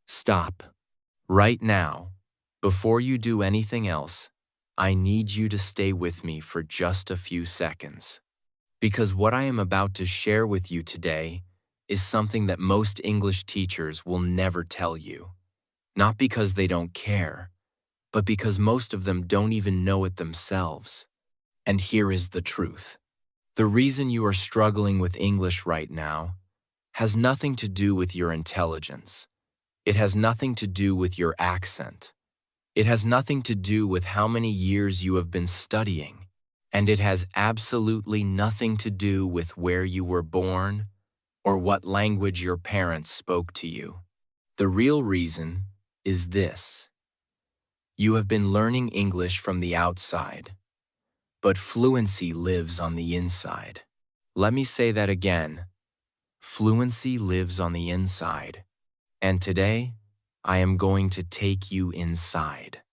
Stop. Right now. Before you do anything else, I need you to stay with me for just a few seconds. Because what I am about to share with you today is something that most English teachers will never tell you. Not because they don't care, but because most of them don't even know it themselves. And here is the truth. The reason you are struggling with English right now has nothing to do with your intelligence. It has nothing to do with your accent. It has nothing to do with how many years you have been studying. And it has absolutely nothing to do with where you were born or what language your parents spoke to you. The real reason is this. You have been learning English from the outside, but fluency lives on the inside. Let me say that again. Fluency lives on the inside. And today, I am going to take you inside.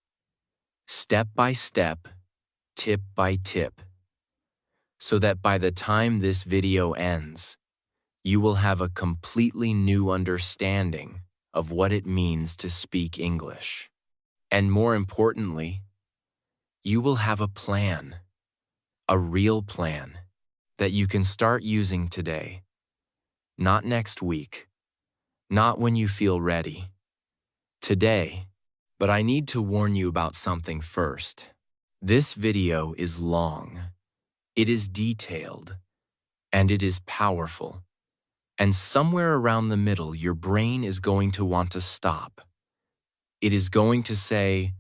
Step by step, tip by tip, so that by the time this video ends, you will have a completely new understanding of what it means to speak English. And more importantly, you will have a plan, a real plan, that you can start using today, not next week, not when you feel ready, today. But I need to warn you about something first. This video is long, it is detailed, and it is powerful. And somewhere around the middle, your brain is going to want to stop. It is going to say,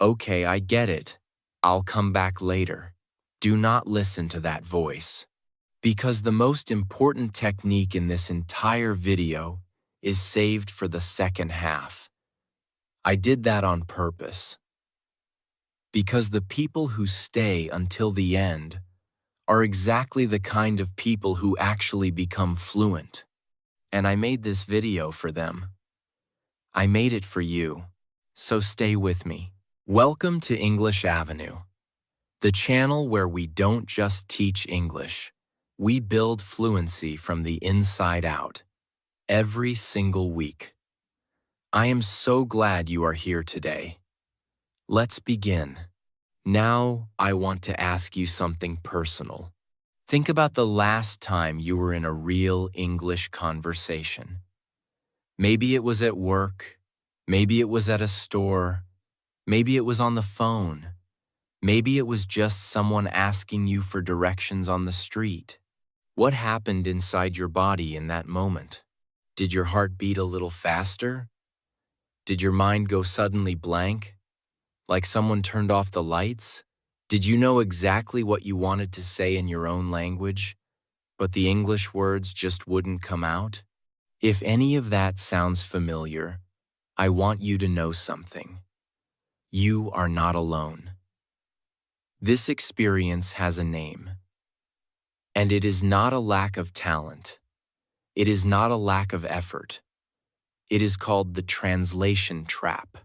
okay, I get it. I'll come back later. Do not listen to that voice. Because the most important technique in this entire video is saved for the second half. I did that on purpose. Because the people who stay until the end are exactly the kind of people who actually become fluent. And I made this video for them. I made it for you, so stay with me. Welcome to English Avenue, the channel where we don't just teach English, we build fluency from the inside out, every single week. I am so glad you are here today. Let's begin. Now, I want to ask you something personal. Think about the last time you were in a real English conversation. Maybe it was at work, maybe it was at a store, maybe it was on the phone, maybe it was just someone asking you for directions on the street. What happened inside your body in that moment? Did your heart beat a little faster? Did your mind go suddenly blank? Like someone turned off the lights? Did you know exactly what you wanted to say in your own language, but the English words just wouldn't come out? If any of that sounds familiar, I want you to know something. You are not alone. This experience has a name. And it is not a lack of talent. It is not a lack of effort. It is called the translation trap.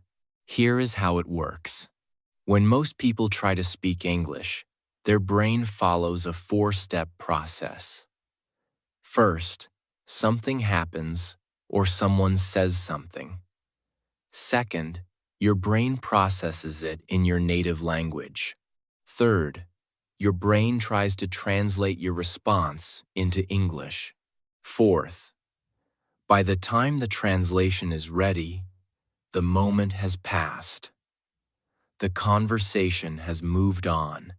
Here is how it works. When most people try to speak English, their brain follows a four-step process. First, something happens or someone says something. Second, your brain processes it in your native language. Third, your brain tries to translate your response into English. Fourth, by the time the translation is ready, the moment has passed. The conversation has moved on,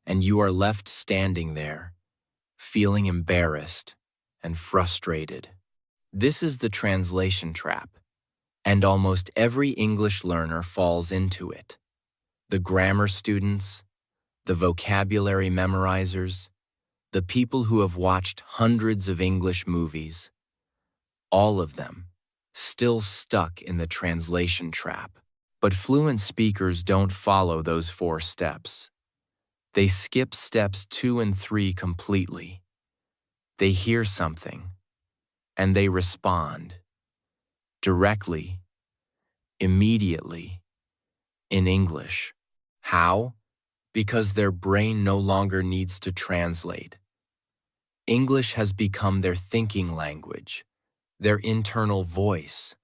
and you are left standing there, feeling embarrassed and frustrated. This is the translation trap, and almost every English learner falls into it. The grammar students, the vocabulary memorizers, the people who have watched hundreds of English movies, all of them still stuck in the translation trap. But fluent speakers don't follow those four steps. They skip steps 2 and 3 completely. They hear something, and they respond directly, immediately, in English. How? Because their brain no longer needs to translate. English has become their thinking language, their internal voice,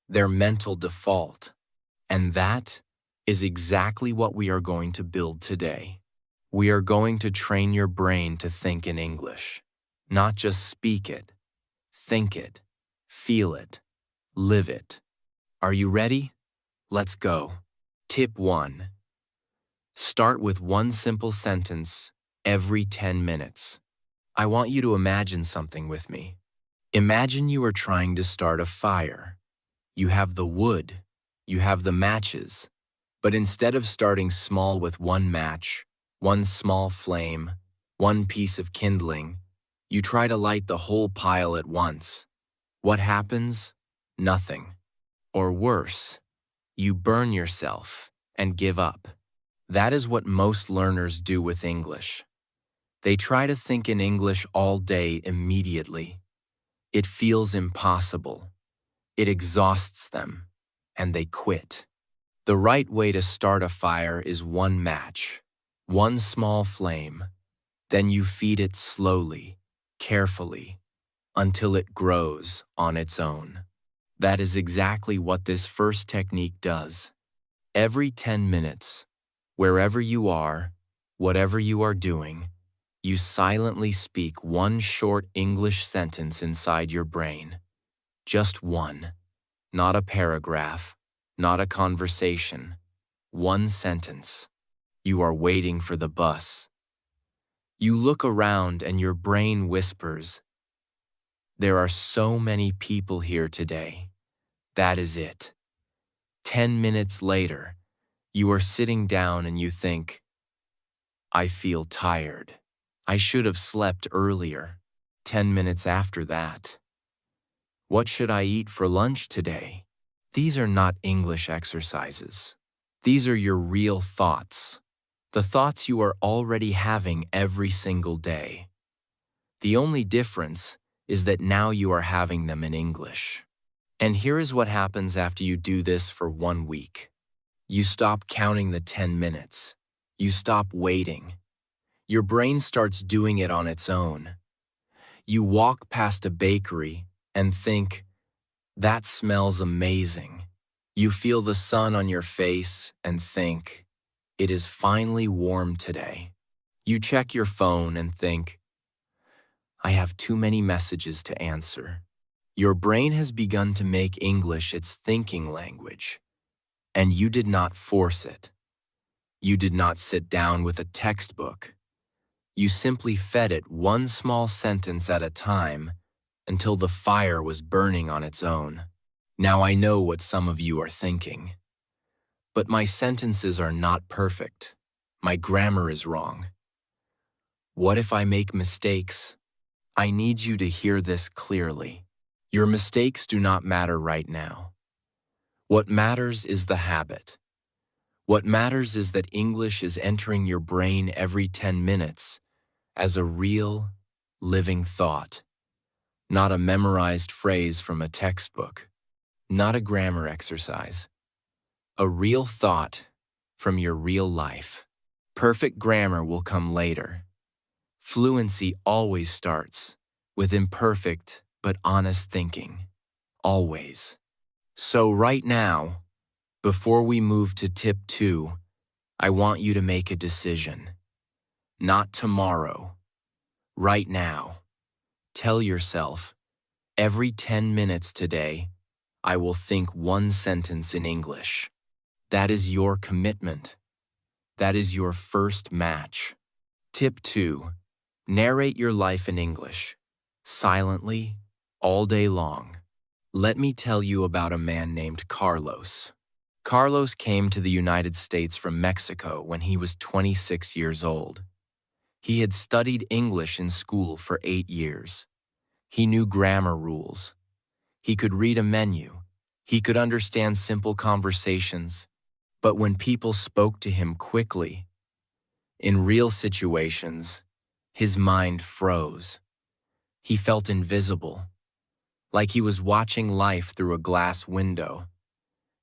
their mental default. And that is exactly what we are going to build today. We are going to train your brain to think in English, not just speak it, think it, feel it, live it. Are you ready? Let's go. Tip 1. Start with one simple sentence every 10 minutes. I want you to imagine something with me. Imagine you are trying to start a fire. You have the wood, you have the matches, but instead of starting small with one match, one small flame, one piece of kindling, you try to light the whole pile at once. What happens? Nothing. Or worse, you burn yourself and give up. That is what most learners do with English. They try to think in English all day immediately. It feels impossible. It exhausts them, and they quit. The right way to start a fire is one match, one small flame. Then you feed it slowly, carefully, until it grows on its own. That is exactly what this first technique does. Every 10 minutes, wherever you are, whatever you are doing, you silently speak one short English sentence inside your brain. Just one. Not a paragraph, not a conversation. One sentence. You are waiting for the bus. You look around and your brain whispers, "There are so many people here today." That is it. 10 minutes later, you are sitting down and you think, "I feel tired. I should have slept earlier." 10 minutes after that, "What should I eat for lunch today?" These are not English exercises. These are your real thoughts. The thoughts you are already having every single day. The only difference is that now you are having them in English. And here is what happens after you do this for 1 week. You stop counting the 10 minutes. You stop waiting. Your brain starts doing it on its own. You walk past a bakery and think, "That smells amazing." You feel the sun on your face and think, "It is finally warm today." You check your phone and think, "I have too many messages to answer." Your brain has begun to make English its thinking language, and you did not force it. You did not sit down with a textbook. You simply fed it one small sentence at a time until the fire was burning on its own. Now I know what some of you are thinking. But my sentences are not perfect. My grammar is wrong. What if I make mistakes? I need you to hear this clearly. Your mistakes do not matter right now. What matters is the habit. What matters is that English is entering your brain every 10 minutes as a real, living thought, not a memorized phrase from a textbook, not a grammar exercise. A real thought from your real life. Perfect grammar will come later. Fluency always starts with imperfect but honest thinking. Always. So right now, before we move to tip 2, I want you to make a decision. Not tomorrow. Right now. Tell yourself, every 10 minutes today, I will think one sentence in English. That is your commitment. That is your first match. Tip 2. Narrate your life in English, silently, all day long. Let me tell you about a man named Carlos. Carlos came to the United States from Mexico when he was 26 years old. He had studied English in school for 8 years. He knew grammar rules. He could read a menu. He could understand simple conversations. But when people spoke to him quickly, in real situations, his mind froze. He felt invisible, like he was watching life through a glass window,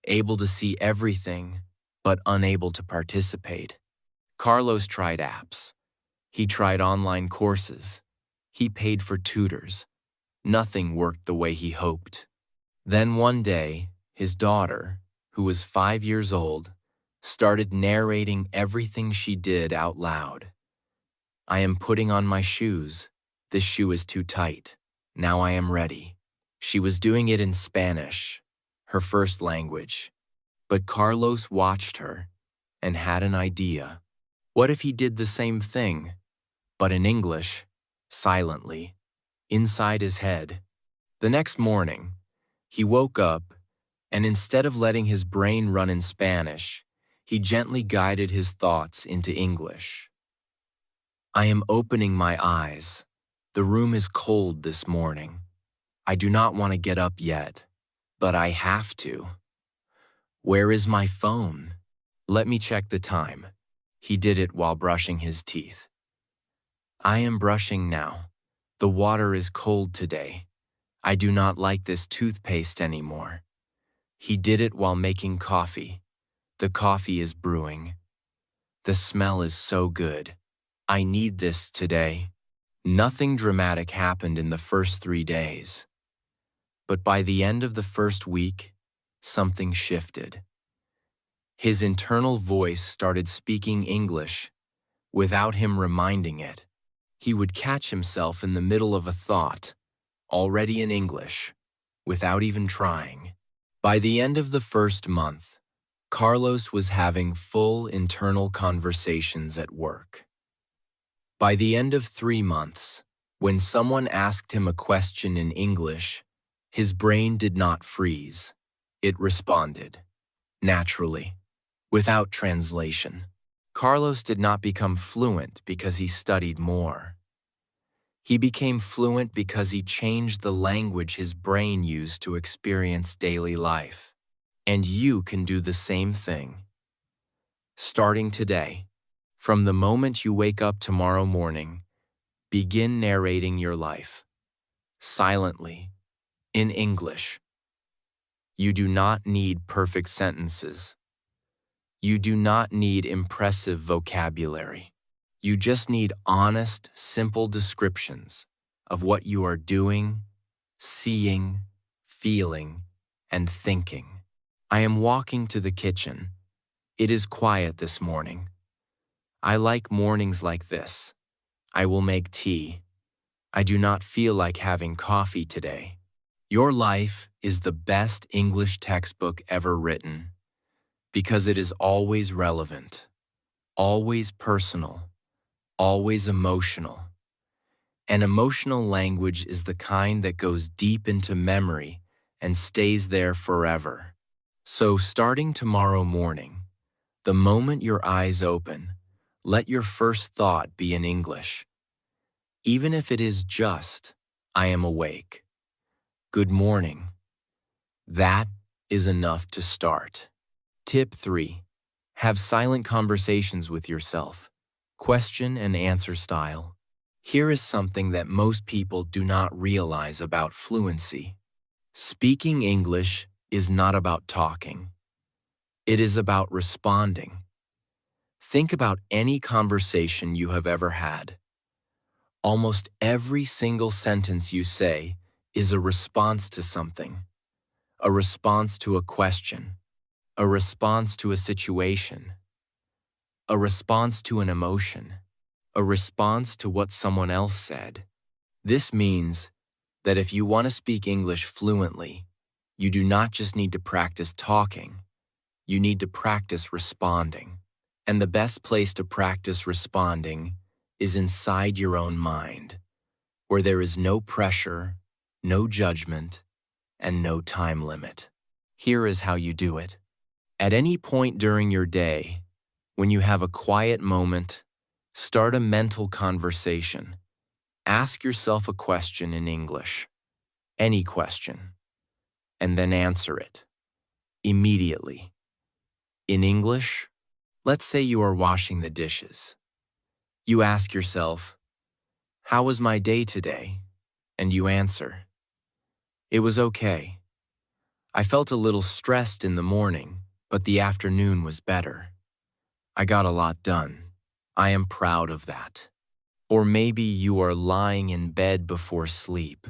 able to see everything, but unable to participate. Carlos tried apps. He tried online courses. He paid for tutors. Nothing worked the way he hoped. Then one day, His daughter, who was 5 years old, started narrating everything she did out loud. I am putting on my shoes. This shoe is too tight. Now I am ready. She was doing it in Spanish, her first language. But Carlos watched her and had an idea. What if he did the same thing, but in English, silently, inside his head? The next morning, he woke up, and instead of letting his brain run in Spanish, he gently guided his thoughts into English. I am opening my eyes. The room is cold this morning. I do not want to get up yet, but I have to. Where is my phone? Let me check the time. He did it while brushing his teeth. I am brushing now. The water is cold today. I do not like this toothpaste anymore. He did it while making coffee. The coffee is brewing. The smell is so good. I need this today. Nothing dramatic happened in the first 3 days. But by the end of the first week, something shifted. His internal voice started speaking English without him reminding it. He would catch himself in the middle of a thought, already in English, without even trying. By the end of the first month, Carlos was having full internal conversations at work. By the end of 3 months, when someone asked him a question in English, his brain did not freeze. It responded, naturally, without translation. Carlos did not become fluent because he studied more. He became fluent because he changed the language his brain used to experience daily life. And you can do the same thing. Starting today, from the moment you wake up tomorrow morning, begin narrating your life. Silently, in English. You do not need perfect sentences. You do not need impressive vocabulary. You just need honest, simple descriptions of what you are doing, seeing, feeling, and thinking. I am walking to the kitchen. It is quiet this morning. I like mornings like this. I will make tea. I do not feel like having coffee today. Your life is the best English textbook ever written because it is always relevant, always personal, always emotional. And emotional language is the kind that goes deep into memory and stays there forever. So starting tomorrow morning, the moment your eyes open, let your first thought be in English. Even if it is just, I am awake. Good morning. That is enough to start. Tip 3. Have silent conversations with yourself. Question and answer style. Here is something that most people do not realize about fluency. Speaking English is not about talking. It is about responding. Think about any conversation you have ever had. Almost every single sentence you say is a response to something. A response to a question. A response to a situation. A response to an emotion. A response to what someone else said. This means that if you want to speak English fluently, you do not just need to practice talking. You need to practice responding. And the best place to practice responding is inside your own mind, where there is no pressure, no judgment, and no time limit. Here is how you do it. At any point during your day, when you have a quiet moment, start a mental conversation. Ask yourself a question in English, any question, and then answer it immediately. In English, let's say you are washing the dishes. You ask yourself, "How was my day today?" And you answer, "It was okay. I felt a little stressed in the morning, but the afternoon was better. I got a lot done. I am proud of that." Or maybe you are lying in bed before sleep.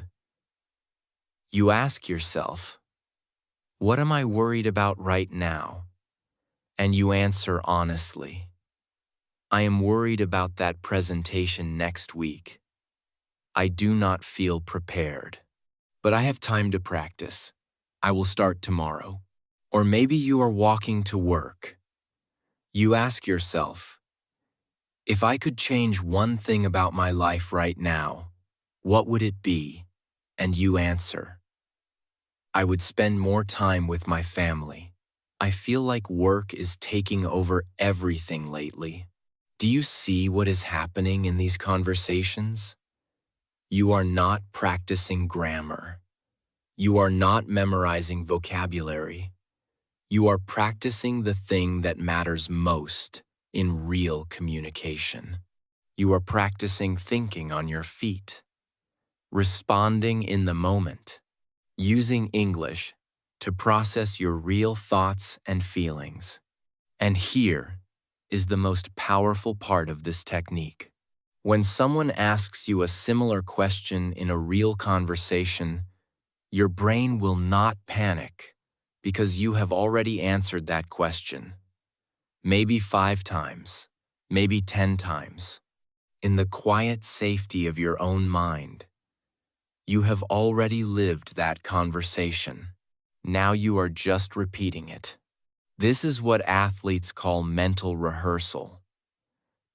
You ask yourself, What am I worried about right now? And you answer honestly. I am worried about that presentation next week. I do not feel prepared. But I have time to practice. I will start tomorrow. Or maybe you are walking to work. You ask yourself, if I could change one thing about my life right now, what would it be? And you answer, I would spend more time with my family. I feel like work is taking over everything lately. Do you see what is happening in these conversations? You are not practicing grammar. You are not memorizing vocabulary. You are practicing the thing that matters most in real communication. You are practicing thinking on your feet, responding in the moment, using English to process your real thoughts and feelings. And here is the most powerful part of this technique. When someone asks you a similar question in a real conversation, your brain will not panic because you have already answered that question. Maybe 5 times, maybe 10 times. In the quiet safety of your own mind, you have already lived that conversation. Now you are just repeating it. This is what athletes call mental rehearsal.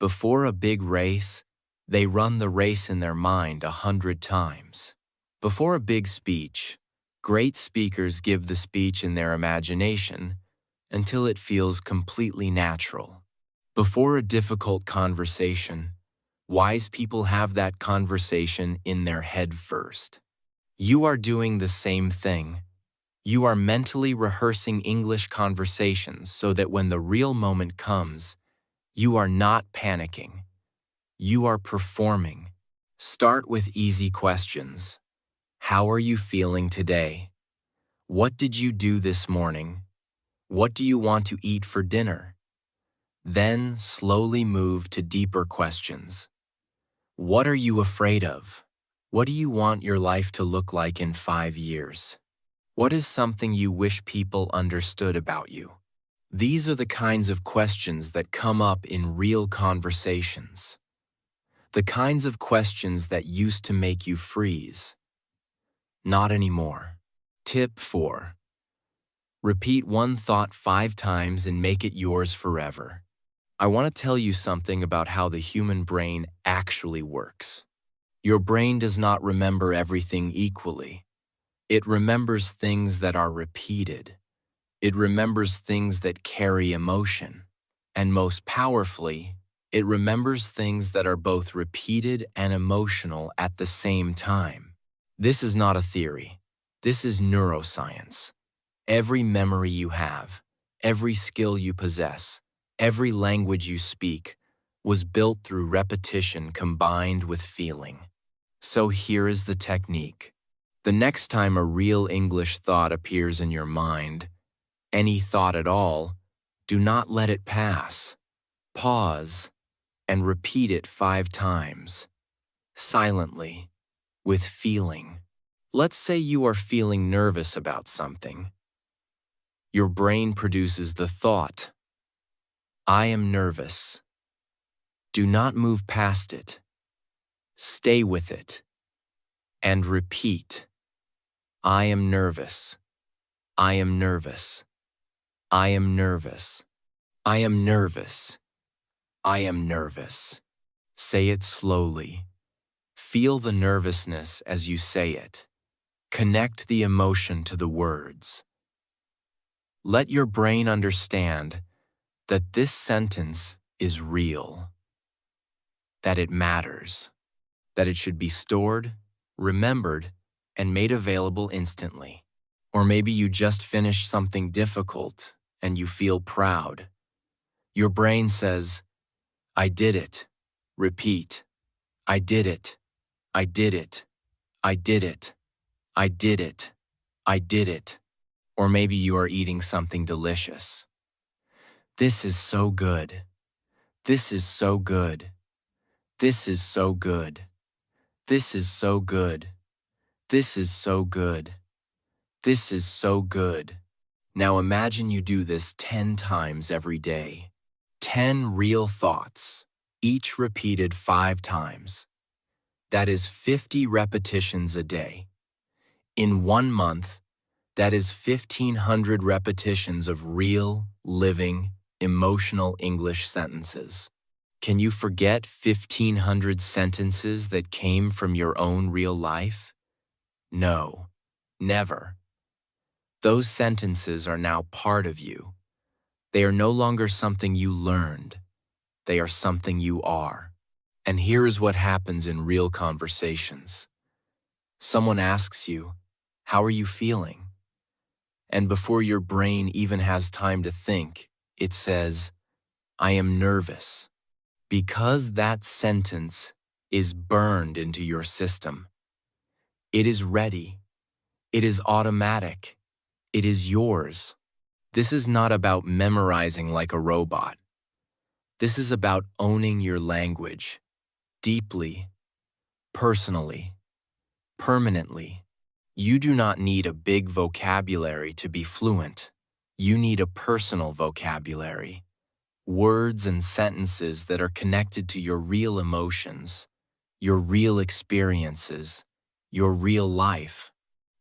Before a big race, they run the race in their mind 100 times. Before a big speech, great speakers give the speech in their imagination until it feels completely natural. Before a difficult conversation, wise people have that conversation in their head first. You are doing the same thing. You are mentally rehearsing English conversations so that when the real moment comes, you are not panicking. You are performing. Start with easy questions. How are you feeling today? What did you do this morning? What do you want to eat for dinner? Then slowly move to deeper questions. What are you afraid of? What do you want your life to look like in 5 years? What is something you wish people understood about you? These are the kinds of questions that come up in real conversations. The kinds of questions that used to make you freeze. Not anymore. Tip 4. Repeat one thought 5 times and make it yours forever. I want to tell you something about how the human brain actually works. Your brain does not remember everything equally. It remembers things that are repeated. It remembers things that carry emotion. And most powerfully, it remembers things that are both repeated and emotional at the same time. This is not a theory. This is neuroscience. Every memory you have, every skill you possess, every language you speak was built through repetition combined with feeling. So here is the technique. The next time a real English thought appears in your mind, any thought at all, do not let it pass. Pause and repeat it 5 times, silently, with feeling. Let's say you are feeling nervous about something. Your brain produces the thought, I am nervous. Do not move past it. Stay with it. And repeat, I am nervous. I am nervous. I am nervous. I am nervous. I am nervous. Say it slowly. Feel the nervousness as you say it. Connect the emotion to the words. Let your brain understand that this sentence is real, that it matters, that it should be stored, remembered, and made available instantly. Or maybe you just finished something difficult and you feel proud. Your brain says, I did it. Repeat, I did it. I did it. I did it. I did it. I did it. Or maybe you are eating something delicious. This is so good. This is so good. This is so good. This is so good. This is so good. This is so good. Now imagine you do this 10 times every day. 10 real thoughts, each repeated 5 times. That is 50 repetitions a day. In 1 month, that is 1,500 repetitions of real, living, emotional English sentences. Can you forget 1,500 sentences that came from your own real life? No, never. Those sentences are now part of you. They are no longer something you learned. They are something you are. And here is what happens in real conversations. Someone asks you, "How are you feeling?" And before your brain even has time to think, it says, "I am nervous." Because that sentence is burned into your system. It is ready. It is automatic. It is yours. This is not about memorizing like a robot. This is about owning your language deeply, personally, permanently. You do not need a big vocabulary to be fluent. You need a personal vocabulary. Words and sentences that are connected to your real emotions, your real experiences, your real life.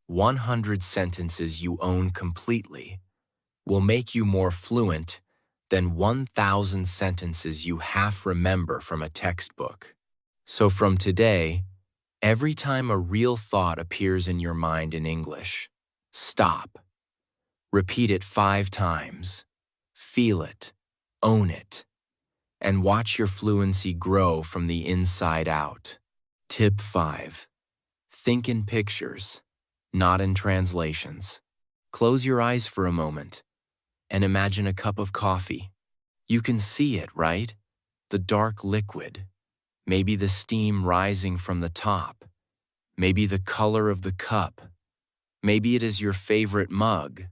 100 sentences you own completely will make you more fluent than 1,000 sentences you half remember from a textbook. So from today, every time a real thought appears in your mind in English, stop. Repeat it 5 times. Feel it. Own it. And watch your fluency grow from the inside out. Tip 5. Think in pictures, not in translations. Close your eyes for a moment and imagine a cup of coffee. You can see it, right? The dark liquid. Maybe the steam rising from the top. Maybe the color of the cup. Maybe it is your favorite mug,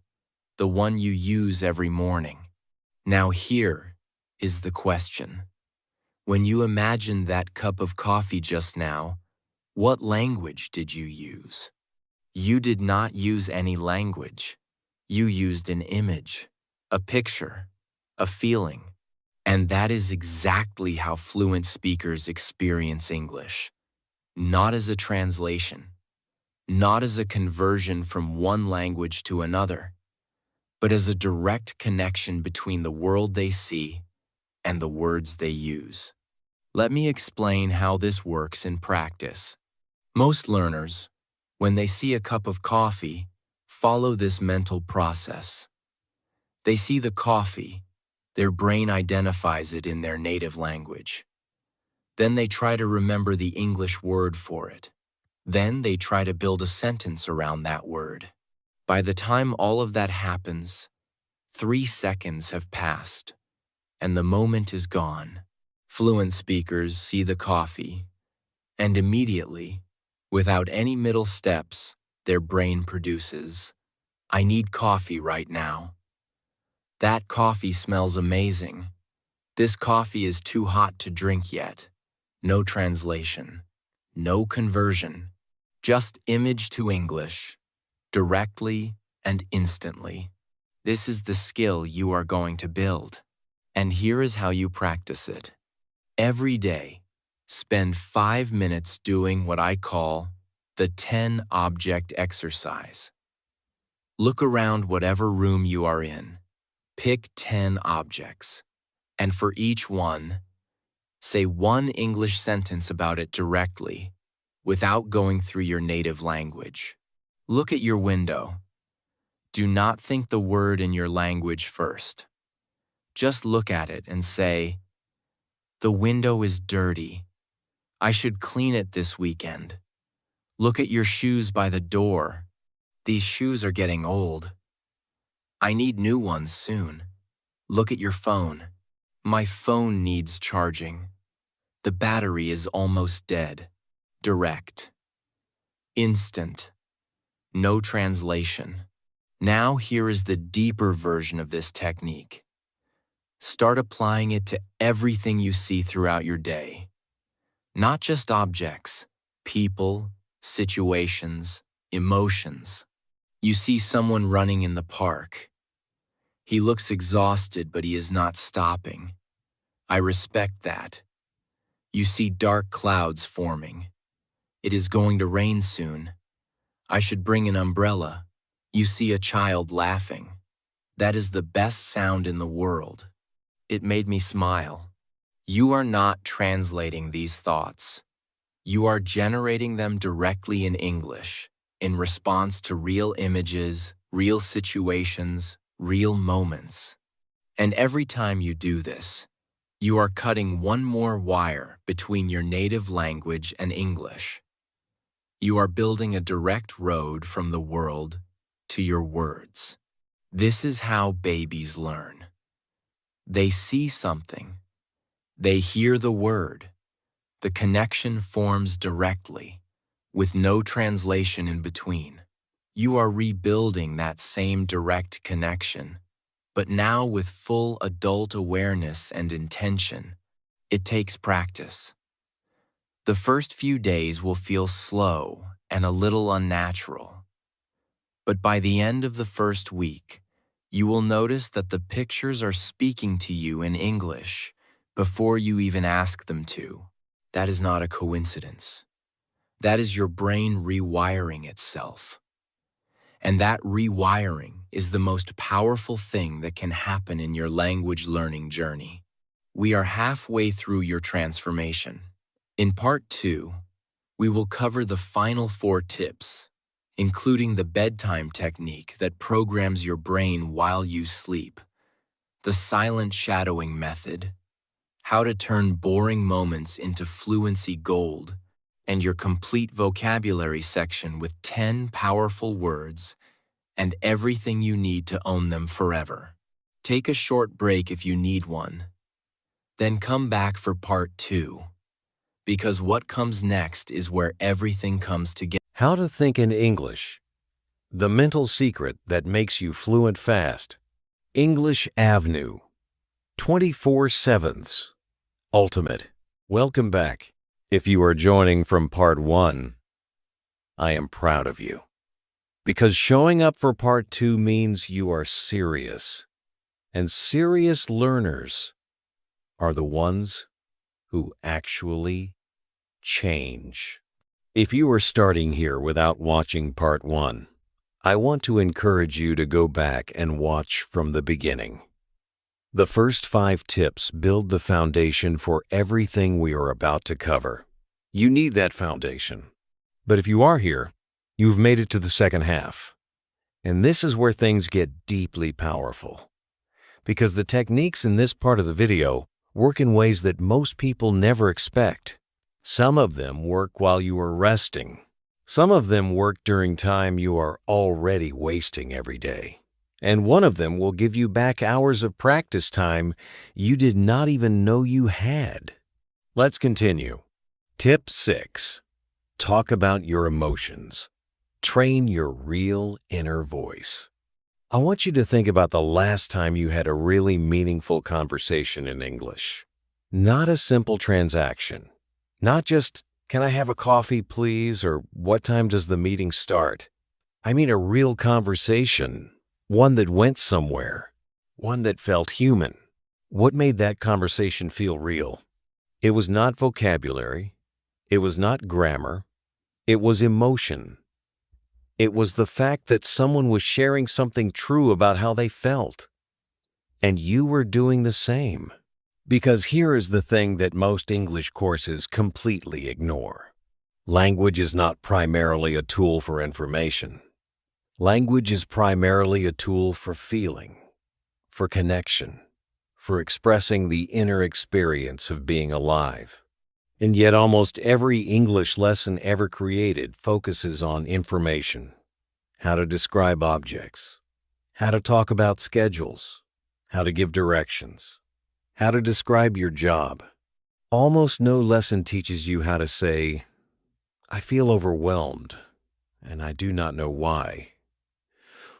the one you use every morning. Now here is the question. When you imagined that cup of coffee just now, what language did you use? You did not use any language. You used an image, a picture, a feeling. And that is exactly how fluent speakers experience English. Not as a translation, not as a conversion from one language to another, but as a direct connection between the world they see and the words they use. Let me explain how this works in practice. Most learners, when they see a cup of coffee, follow this mental process. They see the coffee, their brain identifies it in their native language. Then they try to remember the English word for it. Then they try to build a sentence around that word. By the time all of that happens, 3 seconds have passed, and the moment is gone. Fluent speakers see the coffee, and immediately, without any middle steps, their brain produces, "I need coffee right now. That coffee smells amazing. This coffee is too hot to drink yet." No translation, no conversion, just image to English, directly and instantly. This is the skill you are going to build. And here is how you practice it. Every day, spend 5 minutes doing what I call the 10-object exercise. Look around whatever room you are in. Pick 10 objects. And for each one, say one English sentence about it directly, without going through your native language. Look at your window. Do not think the word in your language first. Just look at it and say, "The window is dirty. I should clean it this weekend." Look at your shoes by the door. "These shoes are getting old. I need new ones soon." Look at your phone. "My phone needs charging. The battery is almost dead." Direct. Instant. No translation. Now here is the deeper version of this technique. Start applying it to everything you see throughout your day. Not just objects, people, situations, emotions. You see someone running in the park. He looks exhausted, but he is not stopping. I respect that. You see dark clouds forming. It is going to rain soon. I should bring an umbrella. You see a child laughing. That is the best sound in the world. It made me smile. You are not translating these thoughts. You are generating them directly in English, in response to real images, real situations, real moments. And every time you do this, you are cutting one more wire between your native language and English. You are building a direct road from the world to your words. This is how babies learn. They see something. They hear the word. The connection forms directly, with no translation in between. You are rebuilding that same direct connection, but now with full adult awareness and intention. It takes practice. The first few days will feel slow and a little unnatural. But by the end of the first week, you will notice that the pictures are speaking to you in English before you even ask them to. That is not a coincidence. That is your brain rewiring itself. And that rewiring is the most powerful thing that can happen in your language learning journey. We are halfway through your transformation. In part 2, we will cover the final 4 tips, including the bedtime technique that programs your brain while you sleep, the silent shadowing method, how to turn boring moments into fluency gold, and your complete vocabulary section with 10 powerful words and everything you need to own them forever. Take a short break if you need one. Then come back for part 2, because what comes next is where everything comes together. How to think in English. The mental secret that makes you fluent fast. English Avenue. 24/7. Ultimate. Welcome back. If you are joining from part 1, I am proud of you. Because showing up for part 2 means you are serious. And serious learners are the ones who actually change. If you are starting here without watching part 1, I want to encourage you to go back and watch from the beginning. The first 5 tips build the foundation for everything we are about to cover. You need that foundation. But if you are here, you've made it to the second half. And this is where things get deeply powerful. Because the techniques in this part of the video work in ways that most people never expect. Some of them work while you are resting. Some of them work during time you are already wasting every day. And one of them will give you back hours of practice time you did not even know you had. Let's continue. Tip 6. Talk about your emotions. Train your real inner voice. I want you to think about the last time you had a really meaningful conversation in English. Not a simple transaction. Not just, "Can I have a coffee, please?" or "What time does the meeting start?" I mean a real conversation. One that went somewhere. One that felt human. What made that conversation feel real? It was not vocabulary. It was not grammar. It was emotion. It was the fact that someone was sharing something true about how they felt. And you were doing the same. Because here is the thing that most English courses completely ignore. Language is not primarily a tool for information. Language is primarily a tool for feeling, for connection, for expressing the inner experience of being alive. And yet almost every English lesson ever created focuses on information, how to describe objects, how to talk about schedules, how to give directions, how to describe your job. Almost no lesson teaches you how to say, "I feel overwhelmed, and I do not know why."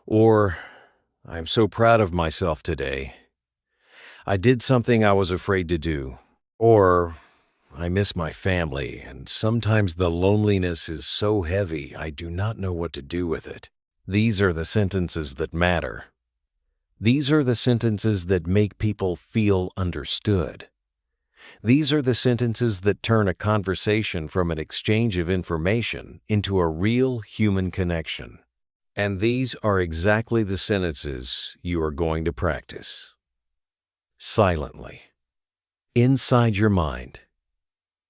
Or, "I'm so proud of myself today. I did something I was afraid to do." Or, "I miss my family, and sometimes the loneliness is so heavy I do not know what to do with it." These are the sentences that matter. These are the sentences that make people feel understood. These are the sentences that turn a conversation from an exchange of information into a real human connection. And these are exactly the sentences you are going to practice. Silently. Inside your mind.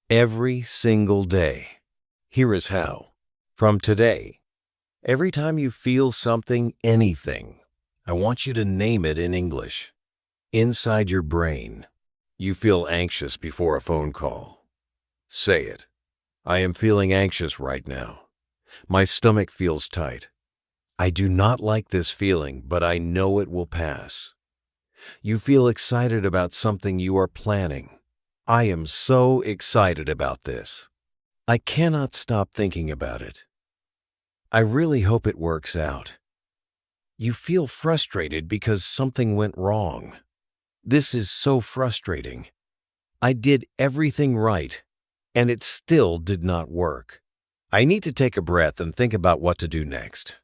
Every single day. Here is how. From today, every time you feel something, anything, I want you to name it in English. Inside your brain. You feel anxious before a phone call. Say it. I am feeling anxious right now. My stomach feels tight. I do not like this feeling, but I know it will pass. You feel excited about something you are planning. I am so excited about this. I cannot stop thinking about it. I really hope it works out. You feel frustrated because something went wrong. This is so frustrating. I did everything right, and it still did not work. I need to take a breath and think about what to do next.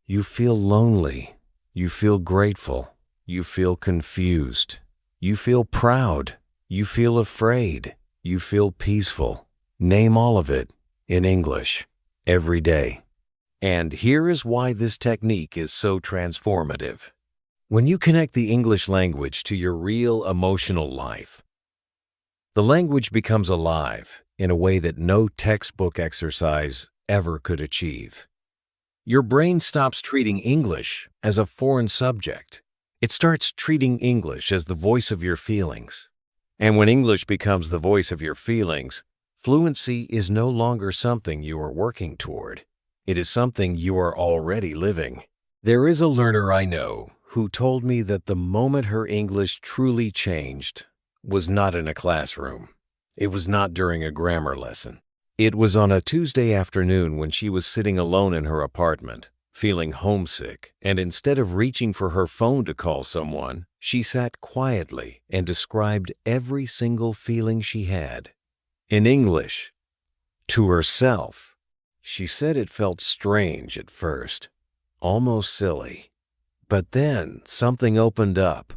You feel lonely. You feel grateful. You feel confused. You feel proud. You feel afraid. You feel peaceful. Name all of it in English every day. And here is why this technique is so transformative. When you connect the English language to your real emotional life, the language becomes alive in a way that no textbook exercise ever could achieve. Your brain stops treating English as a foreign subject. It starts treating English as the voice of your feelings. And when English becomes the voice of your feelings, fluency is no longer something you are working toward. It is something you are already living. There is a learner I know who told me that the moment her English truly changed was not in a classroom. It was not during a grammar lesson. It was on a Tuesday afternoon when she was sitting alone in her apartment, feeling homesick, and instead of reaching for her phone to call someone, she sat quietly and described every single feeling she had. In English, to herself. She said it felt strange at first, almost silly. But then something opened up,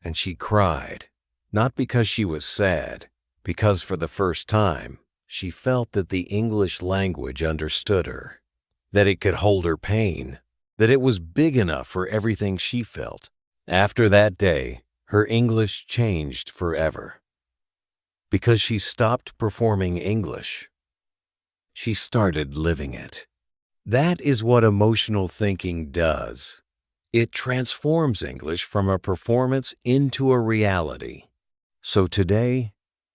and she cried, not because she was sad, because for the first time, she felt that the English language understood her, that it could hold her pain, that it was big enough for everything she felt. After that day, her English changed forever. Because she stopped performing English, she started living it. That is what emotional thinking does. It transforms English from a performance into a reality. So today,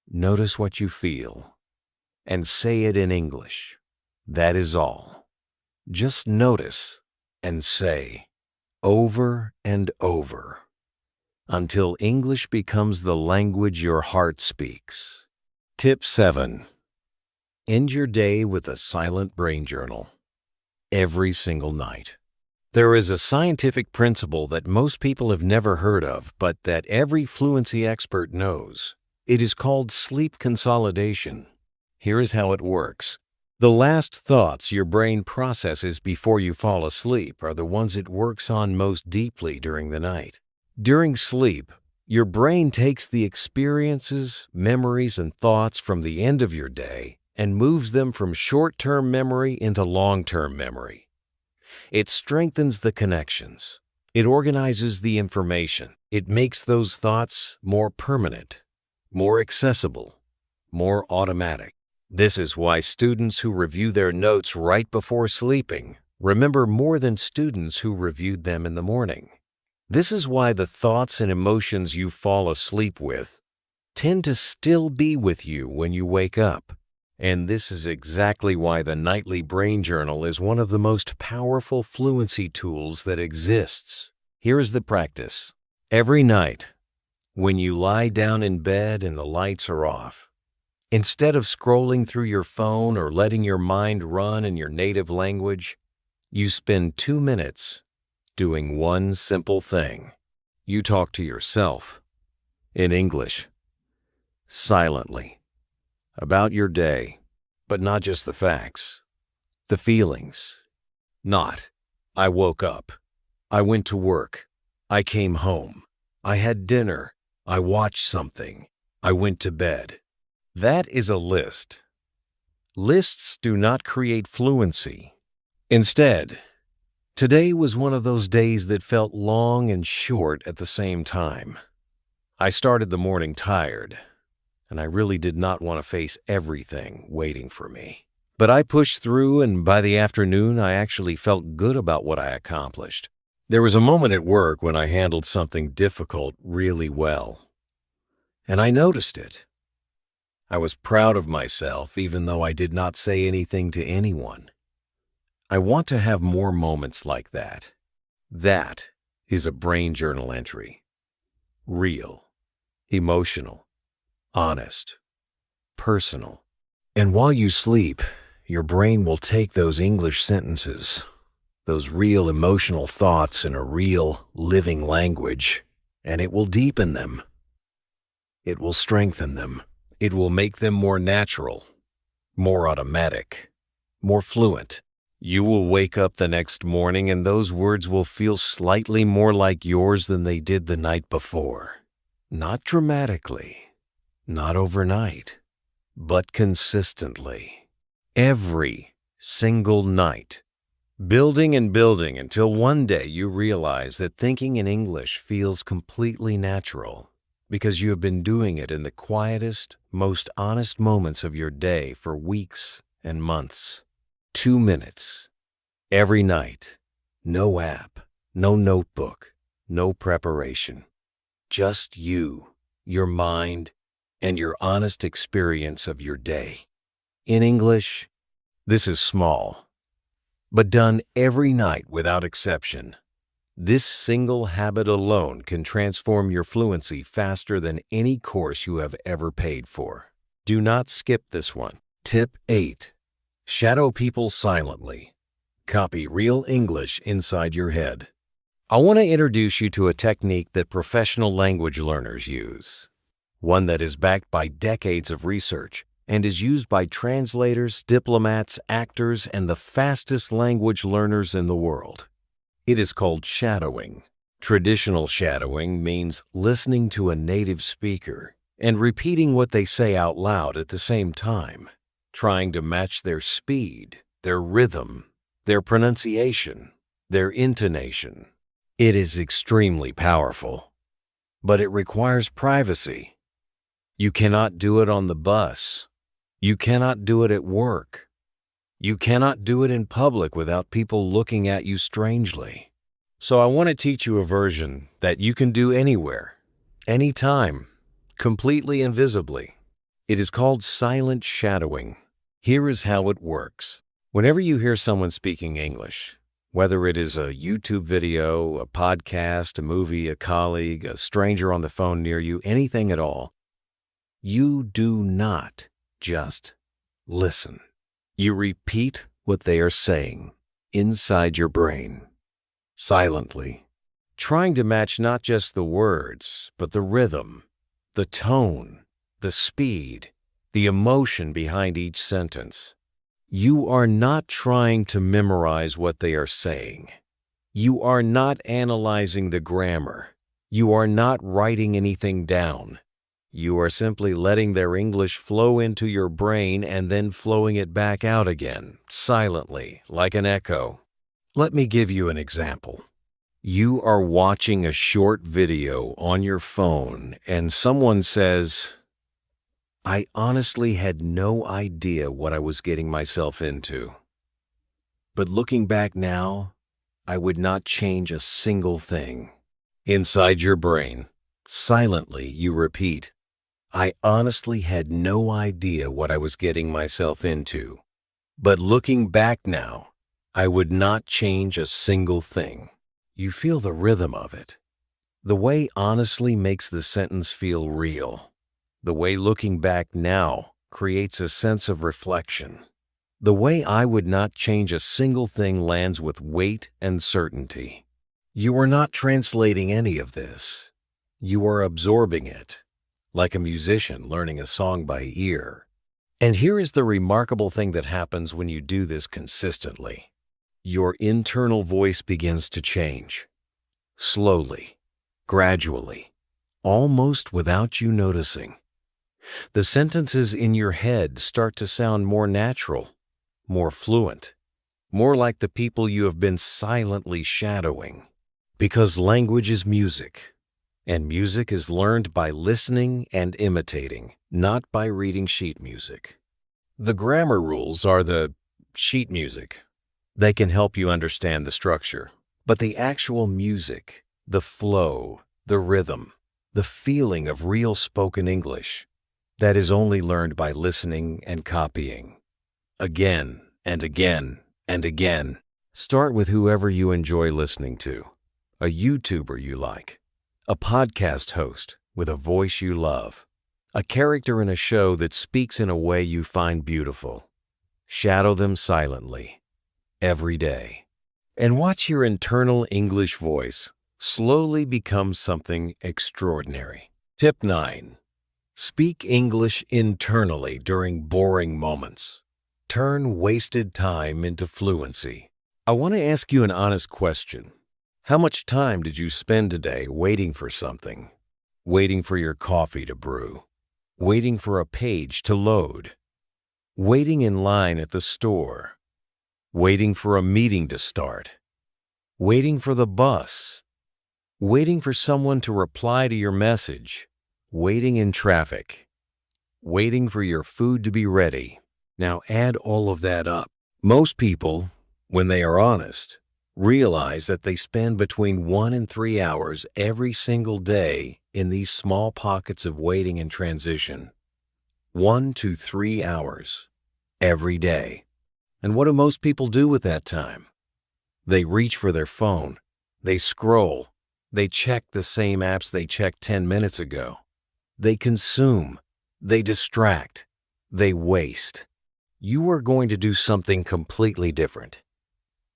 notice what you feel and say it in English. That is all. Just notice and say over and over until English becomes the language your heart speaks. Tip 7. End your day with a silent brain journal every single night. There is a scientific principle that most people have never heard of, but that every fluency expert knows. It is called sleep consolidation. Here is how it works. The last thoughts your brain processes before you fall asleep are the ones it works on most deeply during the night. During sleep, your brain takes the experiences, memories, and thoughts from the end of your day and moves them from short-term memory into long-term memory. It strengthens the connections. It organizes the information. It makes those thoughts more permanent, more accessible, more automatic. This is why students who review their notes right before sleeping remember more than students who reviewed them in the morning. This is why the thoughts and emotions you fall asleep with tend to still be with you when you wake up. And this is exactly why the nightly brain journal is one of the most powerful fluency tools that exists. Here is the practice. Every night, when you lie down in bed and the lights are off, instead of scrolling through your phone or letting your mind run in your native language, you spend 2 minutes doing one simple thing. You talk to yourself in English, silently, about your day, but not just the facts, the feelings. Not, I woke up, I went to work, I came home. I had dinner. I watched something. I went to bed. That is a list. Lists do not create fluency. Instead, today was one of those days that felt long and short at the same time. I started the morning tired, and I really did not want to face everything waiting for me. But I pushed through, and by the afternoon, I actually felt good about what I accomplished. There was a moment at work when I handled something difficult really well, and I noticed it. I was proud of myself, even though I did not say anything to anyone. I want to have more moments like that. That is a brain journal entry. Real, emotional, honest, personal. And while you sleep, your brain will take those English sentences, those real emotional thoughts in a real, living language, and it will deepen them. It will strengthen them. It will make them more natural, more automatic, more fluent. You will wake up the next morning and those words will feel slightly more like yours than they did the night before. Not dramatically, not overnight, but consistently. Every single night. Building and building until one day you realize that thinking in English feels completely natural because you have been doing it in the quietest, most honest moments of your day for weeks and months. 2 minutes. Every night. No app, no notebook, no preparation. Just you, your mind, and your honest experience of your day. In English, this is small, but done every night without exception. This single habit alone can transform your fluency faster than any course you have ever paid for. Do not skip this one. Tip 8. Shadow people silently. Copy real English inside your head. I want to introduce you to a technique that professional language learners use. One that is backed by decades of research and is used by translators, diplomats, actors, and the fastest language learners in the world. It is called shadowing. Traditional shadowing means listening to a native speaker and repeating what they say out loud at the same time, trying to match their speed, their rhythm, their pronunciation, their intonation. It is extremely powerful, but it requires privacy. You cannot do it on the bus. You cannot do it at work. You cannot do it in public without people looking at you strangely. So I want to teach you a version that you can do anywhere, anytime, completely invisibly. It is called silent shadowing. Here is how it works. Whenever you hear someone speaking English, whether it is a YouTube video, a podcast, a movie, a colleague, a stranger on the phone near you, anything at all, you do not just listen. You repeat what they are saying inside your brain, silently, trying to match not just the words, but the rhythm, the tone, the speed, the emotion behind each sentence. You are not trying to memorize what they are saying. You are not analyzing the grammar. You are not writing anything down. You are simply letting their English flow into your brain and then flowing it back out again, silently, like an echo. Let me give you an example. You are watching a short video on your phone and someone says, "I honestly had no idea what I was getting myself into. But looking back now, I would not change a single thing." Inside your brain, silently you repeat, "I honestly had no idea what I was getting myself into. But looking back now, I would not change a single thing." You feel the rhythm of it. The way honestly makes the sentence feel real. The way looking back now creates a sense of reflection. The way "I would not change a single thing" lands with weight and certainty. You are not translating any of this. You are absorbing it, like a musician learning a song by ear. And here is the remarkable thing that happens when you do this consistently. Your internal voice begins to change. Slowly, gradually, almost without you noticing. The sentences in your head start to sound more natural, more fluent, more like the people you have been silently shadowing. Because language is music, and music is learned by listening and imitating, not by reading sheet music. The grammar rules are the sheet music. They can help you understand the structure, but the actual music, the flow, the rhythm, the feeling of real spoken English, that is only learned by listening and copying. Again and again and again. Start with whoever you enjoy listening to. A YouTuber you like. A podcast host with a voice you love. A character in a show that speaks in a way you find beautiful. Shadow them silently, every day. And watch your internal English voice slowly become something extraordinary. Tip 9. Speak English internally during boring moments. Turn wasted time into fluency. I want to ask you an honest question. How much time did you spend today waiting for something? Waiting for your coffee to brew? Waiting for a page to load? Waiting in line at the store? Waiting for a meeting to start? Waiting for the bus? Waiting for someone to reply to your message? Waiting in traffic? Waiting for your food to be ready? Now add all of that up. Most people, when they are honest, realize that they spend between 1 and 3 hours every single day in these small pockets of waiting and transition. 1 to 3 hours every day. And what do most people do with that time? They reach for their phone. They scroll. They check the same apps they checked 10 minutes ago. They consume. They distract. They waste. You are going to do something completely different.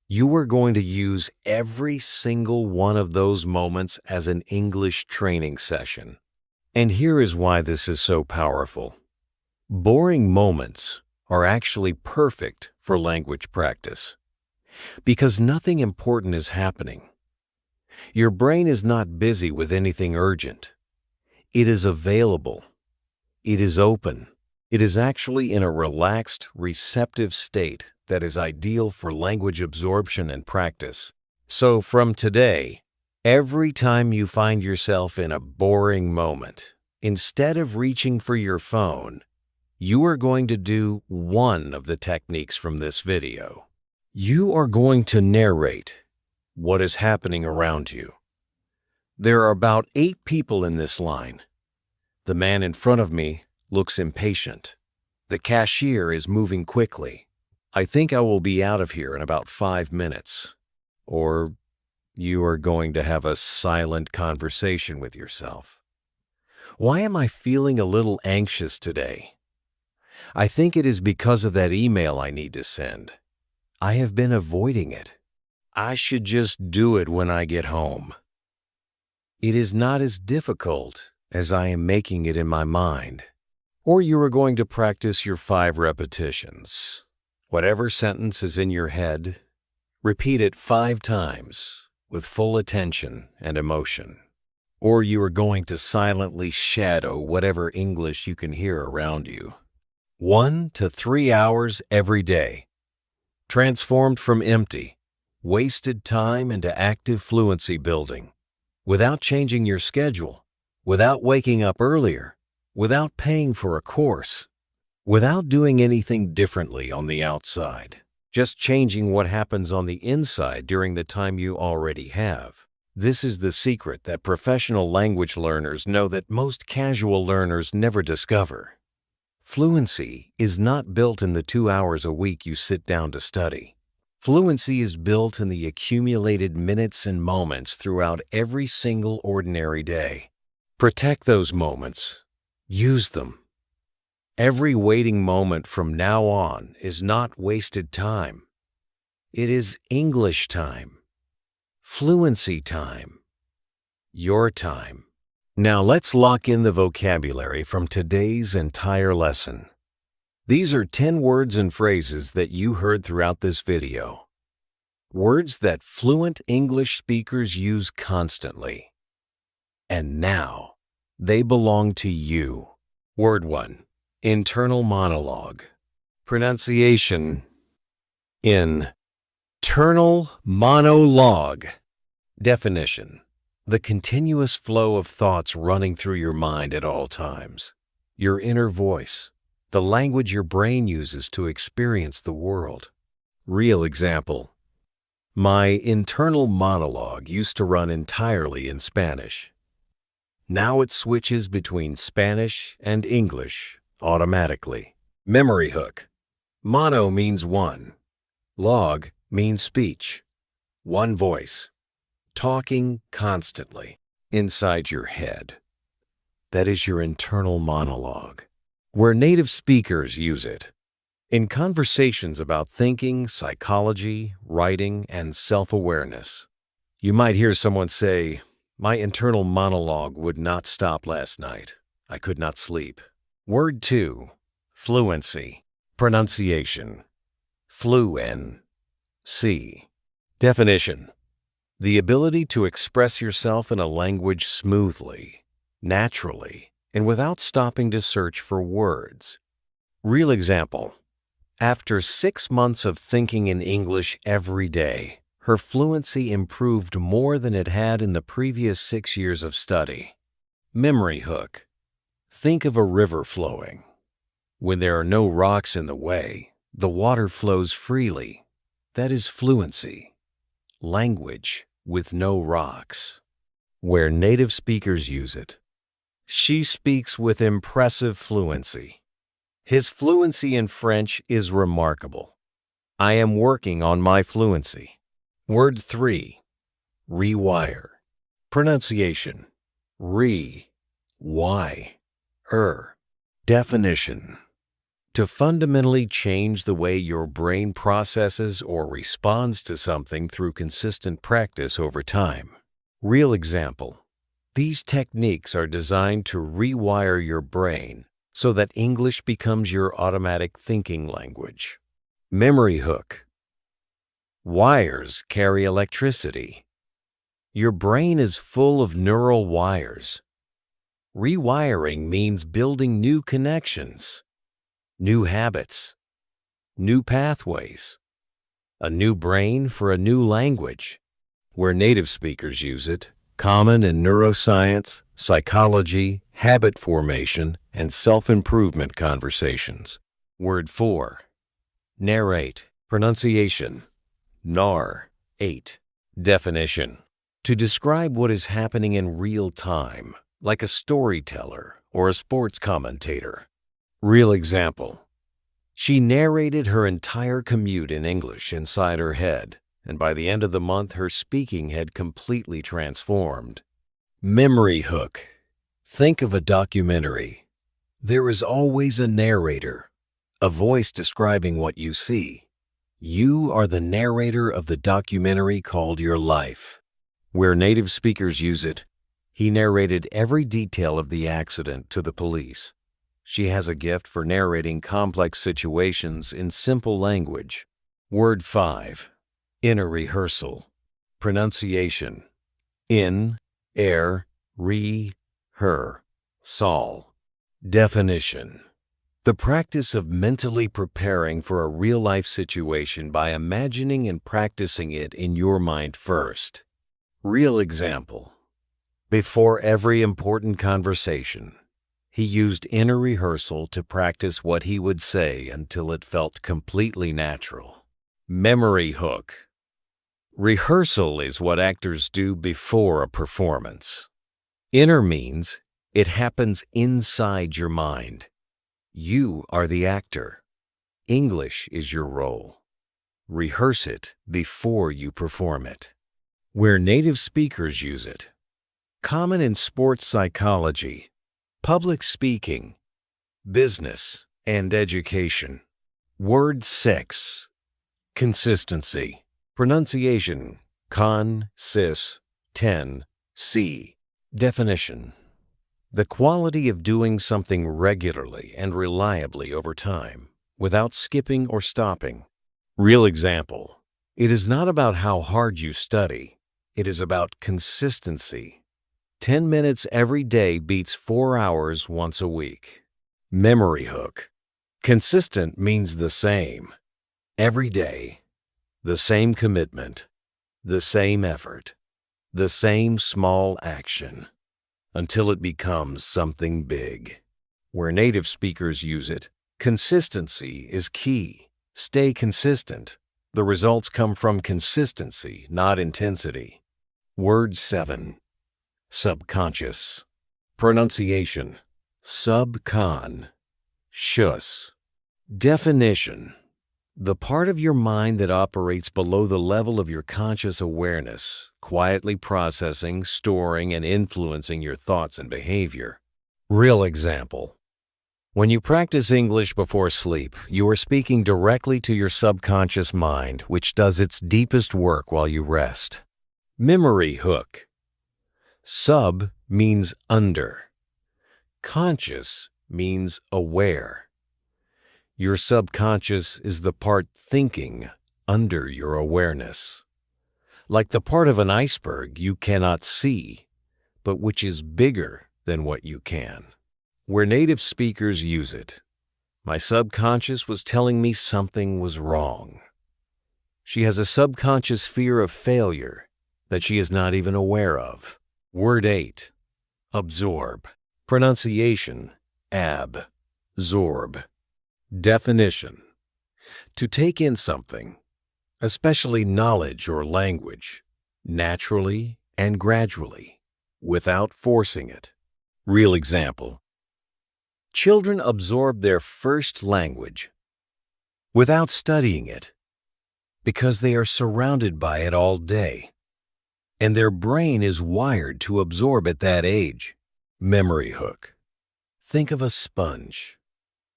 You are going to use every single one of those moments as an English training session. And here is why this is so powerful. Boring moments are actually perfect for language practice because nothing important is happening. Your brain is not busy with anything urgent. It is available. It is open. It is actually in a relaxed, receptive state that is ideal for language absorption and practice. So from today, every time you find yourself in a boring moment, instead of reaching for your phone, you are going to do one of the techniques from this video. You are going to narrate what is happening around you. There are about 8 people in this line. The man in front of me looks impatient. The cashier is moving quickly. I think I will be out of here in about 5 minutes. Or you are going to have a silent conversation with yourself. Why am I feeling a little anxious today? I think it is because of that email I need to send. I have been avoiding it. I should just do it when I get home. It is not as difficult as I am making it in my mind. Or you are going to practice your 5 repetitions. Whatever sentence is in your head, repeat it 5 times with full attention and emotion. Or you are going to silently shadow whatever English you can hear around you. 1 to 3 hours every day. Transformed from empty, wasted time into active fluency building. Without changing your schedule, without waking up earlier, without paying for a course, without doing anything differently on the outside, just changing what happens on the inside during the time you already have. This is the secret that professional language learners know that most casual learners never discover. Fluency is not built in the 2 hours a week you sit down to study. Fluency is built in the accumulated minutes and moments throughout every single ordinary day. Protect those moments. Use them. Every waiting moment from now on is not wasted time. It is English time. Fluency time. Your time. Now let's lock in the vocabulary from today's entire lesson. These are 10 words and phrases that you heard throughout this video. Words that fluent English speakers use constantly. and now they belong to you. Word 1. Internal monologue. Pronunciation. Internal monologue. Definition. The continuous flow of thoughts running through your mind at all times. Your inner voice. The language your brain uses to experience the world. Real example. My internal monologue used to run entirely in Spanish. Now it switches between Spanish and English automatically. Memory hook. Mono means one. Log means speech. One voice. Talking constantly inside your head. That is your internal monologue, where native speakers use it. In conversations about thinking, psychology, writing, and self-awareness, you might hear someone say, "My internal monologue would not stop last night. I could not sleep." Word 2. Fluency. Pronunciation. Fluency. Definition. The ability to express yourself in a language smoothly, naturally, and without stopping to search for words. Real example. After 6 months of thinking in English every day, her fluency improved more than it had in the previous 6 years of study. Memory hook. Think of a river flowing. When there are no rocks in the way, the water flows freely. That is fluency. Language with no rocks. Where native speakers use it. She speaks with impressive fluency. His fluency in French is remarkable. I am working on my fluency. Word 3. Rewire. Pronunciation. Rewire. Definition. To fundamentally change the way your brain processes or responds to something through consistent practice over time. Real example. These techniques are designed to rewire your brain so that English becomes your automatic thinking language. Memory hook. Wires carry electricity. Your brain is full of neural wires. Rewiring means building new connections, new habits, new pathways, a new brain for a new language. Where native speakers use it, common in neuroscience, psychology, habit formation, and self-improvement conversations. Word 4. Narrate. Pronunciation. Narrate. Definition. To describe what is happening in real time, like a storyteller or a sports commentator. Real example. She narrated her entire commute in English inside her head, and by the end of the month, her speaking had completely transformed. Memory hook. Think of a documentary. There is always a narrator, a voice describing what you see. You are the narrator of the documentary called your life. Where native speakers use it, he narrated every detail of the accident to the police. She has a gift for narrating complex situations in simple language. Word 5. Inner rehearsal. Pronunciation. In, air, re, her, sol. Definition. The practice of mentally preparing for a real-life situation by imagining and practicing it in your mind first. Real example. Before every important conversation, he used inner rehearsal to practice what he would say until it felt completely natural. Memory hook. Rehearsal is what actors do before a performance. Inner means it happens inside your mind. You are the actor. English is your role. Rehearse it before you perform it. Where native speakers use it. Common in sports psychology, public speaking, business, and education. Word 6. Consistency. Pronunciation. Con-sis-ten-si. Definition. The quality of doing something regularly and reliably over time, without skipping or stopping. Real example. It is not about how hard you study. It is about consistency. 10 minutes every day beats 4 hours once a week. Memory hook. Consistent means the same. Every day. The same commitment. The same effort. The same small action. Until it becomes something big. Where native speakers use it, consistency is key. Stay consistent. The results come from consistency, not intensity. Word 7. Subconscious. Pronunciation. Subcon. Shus. Definition. The part of your mind that operates below the level of your conscious awareness, quietly processing, storing, and influencing your thoughts and behavior. Real example. When you practice English before sleep, you are speaking directly to your subconscious mind, which does its deepest work while you rest. Memory hook. Sub means under. Conscious means aware. Your subconscious is the part thinking under your awareness. Like the part of an iceberg you cannot see, but which is bigger than what you can. Where native speakers use it, my subconscious was telling me something was wrong. She has a subconscious fear of failure that she is not even aware of. Word 8. Absorb. Pronunciation. Ab-zorb. Definition. To take in something, especially knowledge or language, naturally and gradually, without forcing it. Real example. Children absorb their first language without studying it because they are surrounded by it all day, and their brain is wired to absorb at that age. Memory hook. Think of a sponge.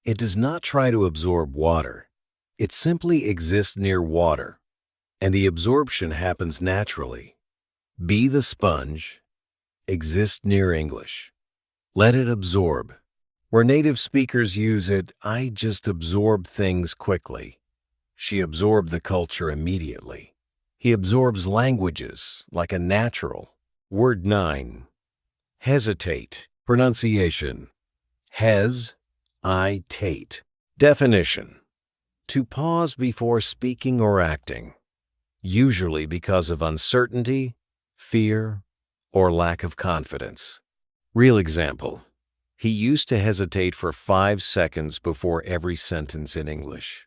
It does not try to absorb water. It simply exists near water, and the absorption happens naturally. Be the sponge. Exist near English. Let it absorb. Where native speakers use it, I just absorb things quickly. She absorbed the culture immediately. He absorbs languages like a natural. Word 9. Hesitate. Pronunciation. Hes-I-tate. Definition. To pause before speaking or acting, usually because of uncertainty, fear, or lack of confidence. Real example. He used to hesitate for 5 seconds before every sentence in English.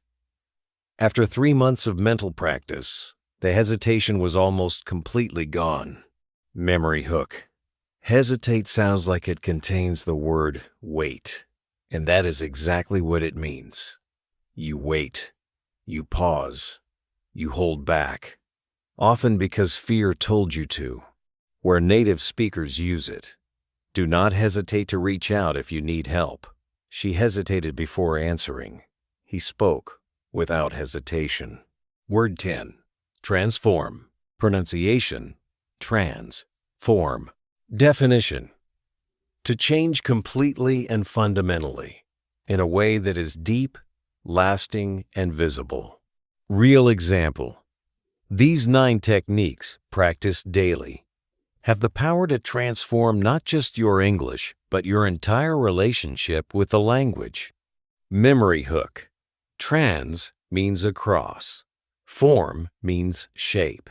After 3 months of mental practice, the hesitation was almost completely gone. Memory hook. Hesitate sounds like it contains the word wait, and that is exactly what it means. You wait, you pause, you hold back, often because fear told you to. Where native speakers use it, do not hesitate to reach out if you need help. She hesitated before answering. He spoke without hesitation. Word 10. Transform. Pronunciation. Trans-form. Definition. To change completely and fundamentally, in a way that is deep, lasting, and visible. Real example. These 9 techniques, practiced daily, have the power to transform not just your English, but your entire relationship with the language. Memory hook. Trans means across. Form means shape.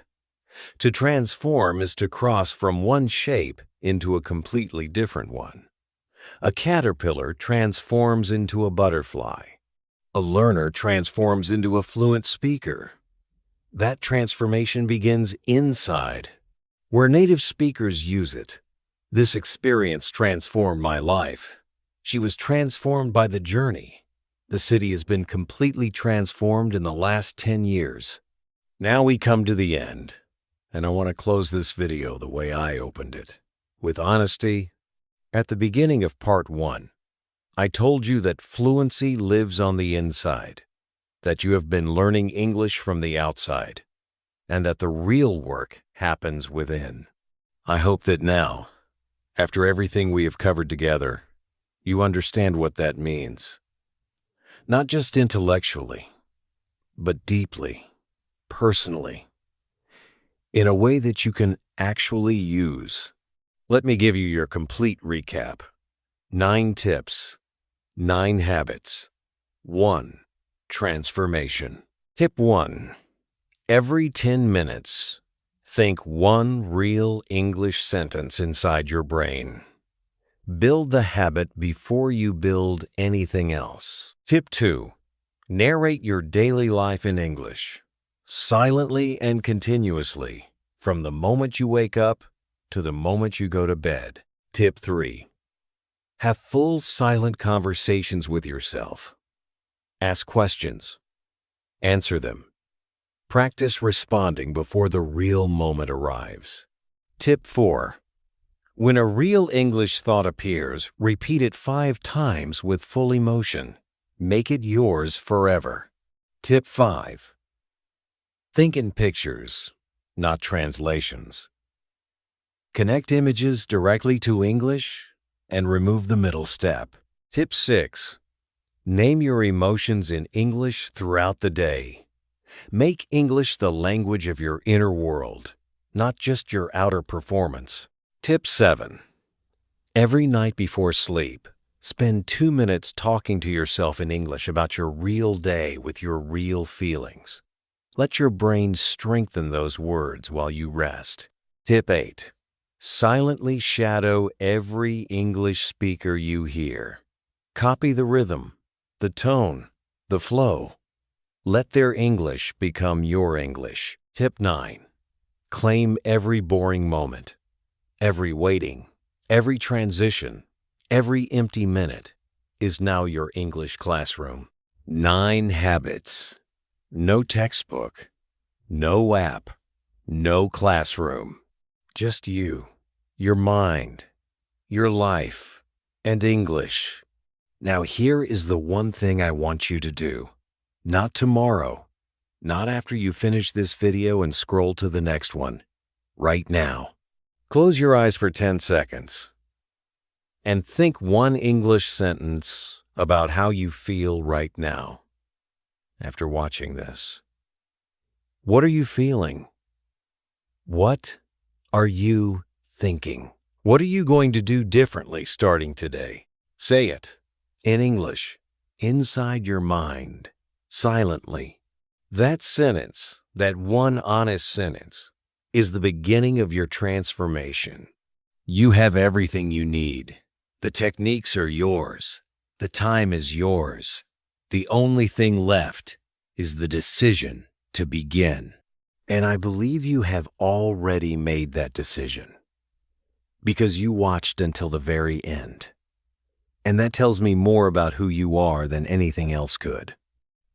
To transform is to cross from one shape into a completely different one. A caterpillar transforms into a butterfly. A learner transforms into a fluent speaker. That transformation begins inside. Where native speakers use it, this experience transformed my life. She was transformed by the journey. The city has been completely transformed in the last 10 years. Now we come to the end, and I want to close this video the way I opened it, with honesty. At the beginning of part 1, I told you that fluency lives on the inside, that you have been learning English from the outside, and that the real work happens within. I hope that now, after everything we have covered together, you understand what that means. Not just intellectually, but deeply, personally, in a way that you can actually use. Let me give you your complete recap. 9 tips, 9 habits. 1. Transformation. Tip 1. Every 10 minutes, think one real English sentence inside your brain. Build the habit before you build anything else. Tip 2. Narrate your daily life in English, silently and continuously, from the moment you wake up to the moment you go to bed. Tip 3. Have full silent conversations with yourself. Ask questions. Answer them. Practice responding before the real moment arrives. Tip 4. When a real English thought appears, repeat it 5 times with full emotion. Make it yours forever. Tip 5. Think in pictures, not translations. Connect images directly to English and remove the middle step. Tip 6. Name your emotions in English throughout the day. Make English the language of your inner world, not just your outer performance. Tip 7. Every night before sleep, spend 2 minutes talking to yourself in English about your real day with your real feelings. Let your brain strengthen those words while you rest. Tip 8. Silently shadow every English speaker you hear. Copy the rhythm, the tone, the flow. Let their English become your English. Tip 9. Claim every boring moment, every waiting, every transition, every empty minute is now your English classroom. 9 habits. No textbook, no app, no classroom. Just you, your mind, your life, and English. Now here is the one thing I want you to do. Not tomorrow, not after you finish this video and scroll to the next one. Right now. Close your eyes for 10 seconds and think one English sentence about how you feel right now after watching this. What are you feeling? What are you thinking? What are you going to do differently starting today? Say it in English, inside your mind, silently. That sentence, that one honest sentence, is the beginning of your transformation. You have everything you need. The techniques are yours. The time is yours. The only thing left is the decision to begin. And I believe you have already made that decision because you watched until the very end. And that tells me more about who you are than anything else could.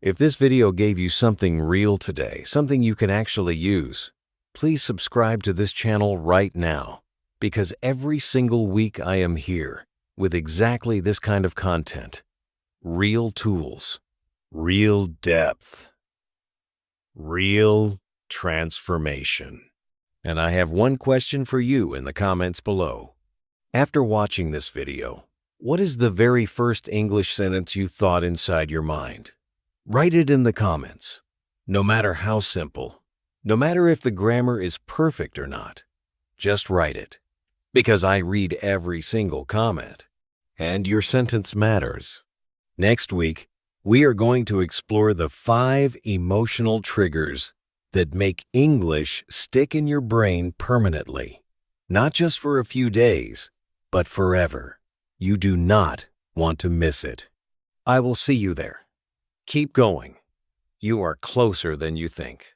If this video gave you something real today, something you can actually use, please subscribe to this channel right now, because every single week I am here with exactly this kind of content. Real tools, real depth, real transformation. And I have one question for you in the comments below. After watching this video, what is the very first English sentence you thought inside your mind? Write it in the comments. No matter how simple, no matter if the grammar is perfect or not, just write it. Because I read every single comment, and your sentence matters. Next week, we are going to explore the 5 emotional triggers that make English stick in your brain permanently. Not just for a few days, but forever. You do not want to miss it. I will see you there. Keep going. You are closer than you think.